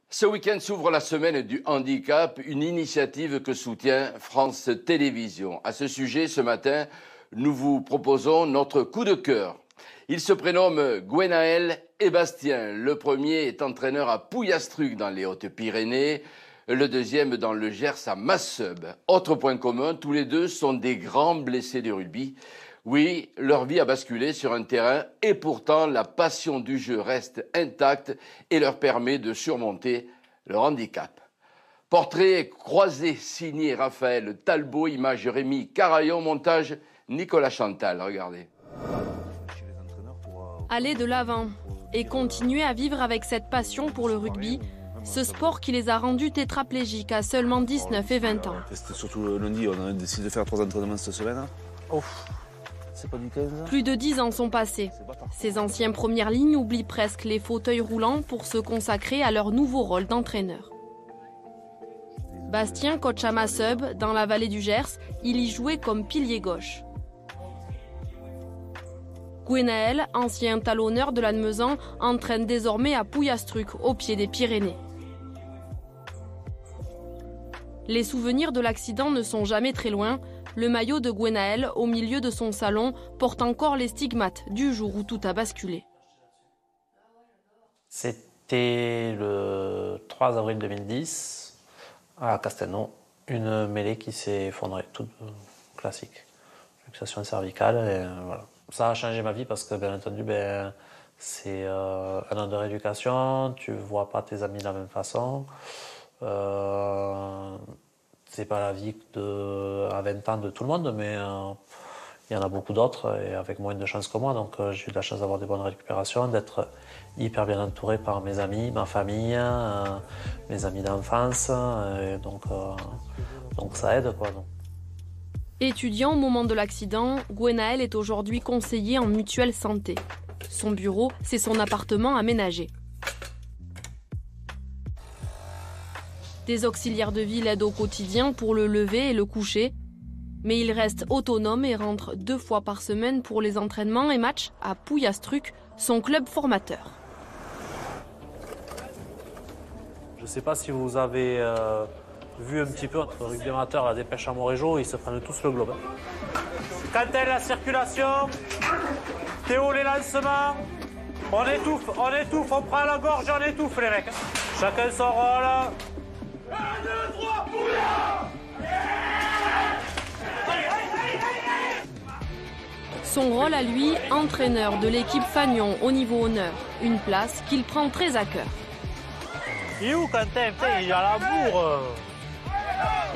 Ce week-end s'ouvre la semaine du handicap, une initiative que soutient France Télévisions. À ce sujet, ce matin, nous vous proposons notre coup de cœur. Il se prénomme Gwenaël et Bastien. Le premier est entraîneur à Pouillastruc dans les Hautes-Pyrénées, le deuxième dans le Gers à Masseube. Autre point commun, tous les deux sont des grands blessés de rugby. Oui, leur vie a basculé sur un terrain et pourtant la passion du jeu reste intacte et leur permet de surmonter leur handicap. Portrait croisé signé Raphaël Talbot, image Rémi Carayon, montage Nicolas Chantal. Regardez. Aller de l'avant et continuer à vivre avec cette passion pour le rugby, ce sport qui les a rendus tétraplégiques à seulement 19 et 20 ans. C'était surtout le lundi, on a décidé de faire 3 entraînements cette semaine. C'est pas du 15. Plus de 10 ans sont passés. Ces anciens premières lignes oublient presque les fauteuils roulants pour se consacrer à leur nouveau rôle d'entraîneur. Bastien coach à Masseube, dans la vallée du Gers, il y jouait comme pilier gauche. Gwenaël, ancien talonneur de Lannemezan, entraîne désormais à Pouillastruc, au pied des Pyrénées. Les souvenirs de l'accident ne sont jamais très loin. Le maillot de Gwenaël, au milieu de son salon, porte encore les stigmates du jour où tout a basculé. C'était le 3 avril 2010, à Castelnau, une mêlée qui s'est effondrée, toute classique. Luxation cervicale, et voilà. Ça a changé ma vie parce que, bien entendu, c'est un an de rééducation, tu ne vois pas tes amis de la même façon. C'est pas la vie à 20 ans de tout le monde, mais il y en a beaucoup d'autres et avec moins de chance que moi. Donc j'ai eu de la chance d'avoir des bonnes récupérations, d'être hyper bien entouré par mes amis, ma famille, mes amis d'enfance. Donc ça aide, quoi. Donc. Étudiant au moment de l'accident, Gwenaël est aujourd'hui conseiller en mutuelle santé. Son bureau, c'est son appartement aménagé. Des auxiliaires de vie l'aident au quotidien pour le lever et le coucher. Mais il reste autonome et rentre 2 fois par semaine pour les entraînements et matchs à Pouillastruc, son club formateur. Je ne sais pas si vous avez vu un petit peu entre rugby amateur, la dépêche à Montrégeau, ils se prennent tous le globe. Quand est la circulation, Théo les lancements, on étouffe, on prend la gorge, on étouffe les mecs. Chacun son rôle. 1, 2, 3, Son rôle à lui, entraîneur de l'équipe Fagnon au niveau honneur, une place qu'il prend très à cœur. Il est où Quentin? Il est à la bourre.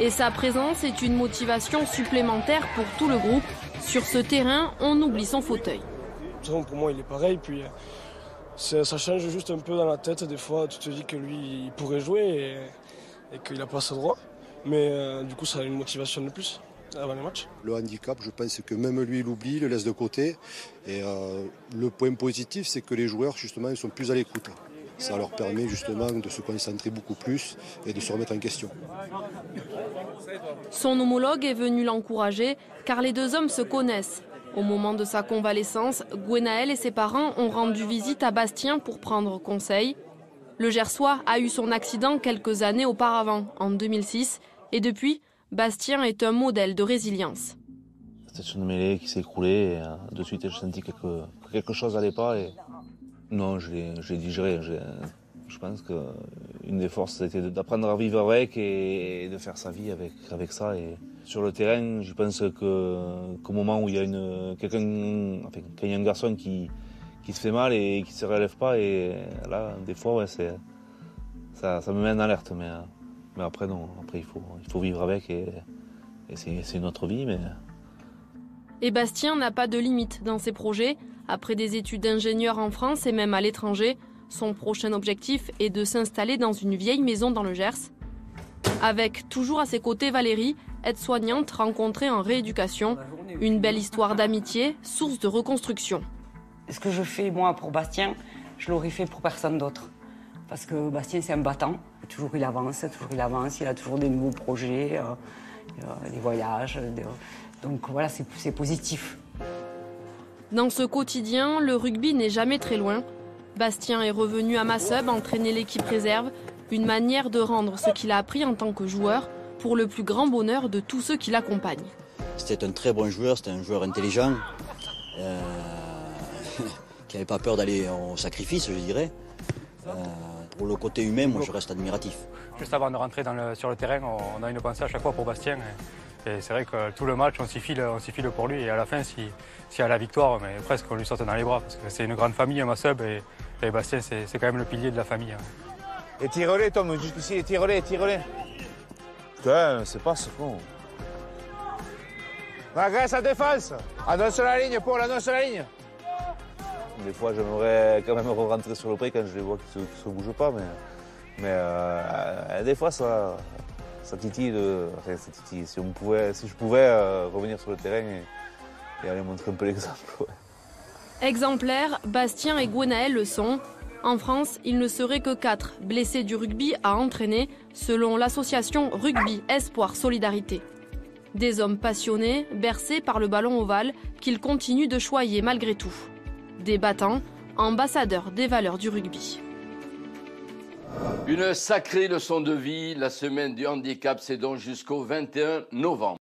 Et sa présence est une motivation supplémentaire pour tout le groupe. Sur ce terrain, on oublie son fauteuil. Pour moi, il est pareil, puis ça change juste un peu dans la tête. Des fois, tu te dis que lui, il pourrait jouer et qu'il n'a pas ce droit. Mais du coup, ça a une motivation de plus avant les matchs. Le handicap, je pense que même lui, il l'oublie, il le laisse de côté. Et le point positif, c'est que les joueurs, justement, ils sont plus à l'écoute. Ça leur permet justement de se concentrer beaucoup plus et de se remettre en question. Son homologue est venu l'encourager car les deux hommes se connaissent. Au moment de sa convalescence, Gwenaël et ses parents ont rendu visite à Bastien pour prendre conseil. Le Gersois a eu son accident quelques années auparavant, en 2006, et depuis, Bastien est un modèle de résilience. C'était une mêlée qui s'est écroulée et de suite j'ai senti que quelque chose n'allait pas. Et... Non, je l'ai digéré. Je pense qu'une des forces, c'était d'apprendre à vivre avec et de faire sa vie avec ça. Et sur le terrain, je pense qu'au moment où il y a quand il y a un garçon qui se fait mal et qui ne se relève pas, et là, des fois, ouais, ça me met en alerte. Mais après, non. Après, il faut vivre avec et c'est une autre vie. Mais... Et Bastien n'a pas de limite dans ses projets. Après des études d'ingénieur en France et même à l'étranger, son prochain objectif est de s'installer dans une vieille maison dans le Gers. Avec toujours à ses côtés Valérie, aide-soignante rencontrée en rééducation. Une belle histoire d'amitié, source de reconstruction. Ce que je fais moi pour Bastien, je l'aurais fait pour personne d'autre. Parce que Bastien c'est un battant, toujours il avance, il a toujours des nouveaux projets, des voyages. Donc voilà, c'est positif. Dans ce quotidien, le rugby n'est jamais très loin. Bastien est revenu à Masseube entraîner l'équipe réserve, une manière de rendre ce qu'il a appris en tant que joueur pour le plus grand bonheur de tous ceux qui l'accompagnent. C'était un très bon joueur, c'était un joueur intelligent, qui n'avait pas peur d'aller au sacrifice, je dirais. Pour le côté humain, moi je reste admiratif. Juste avant de rentrer sur le terrain, on a une pensée à chaque fois pour Bastien. Et c'est vrai que tout le match, on s'y file pour lui. Et à la fin, s'il y a la victoire, mais presque on lui saute dans les bras. Parce que c'est une grande famille, Masseube, et Bastien, c'est quand même le pilier de la famille. Et tire-les, Tom, jusqu'ici, et tire-les. Putain, c'est pas ce con. La Grèce à défense. Annonce la ligne, Paul, annonce la ligne. Des fois, j'aimerais quand même rentrer sur le pré quand je les vois qu'ils ne se bougent pas. Mais des fois, ça titille. Enfin, ça titille. Si je pouvais revenir sur le terrain et aller montrer un peu l'exemple. Ouais. Exemplaires, Bastien et Gwenaël le sont. En France, il ne serait que 4 blessés du rugby à entraîner, selon l'association Rugby Espoir Solidarité. Des hommes passionnés, bercés par le ballon ovale, qu'ils continuent de choyer malgré tout. Des battants, ambassadeurs des valeurs du rugby. Une sacrée leçon de vie. La semaine du handicap, c'est donc jusqu'au 21 novembre.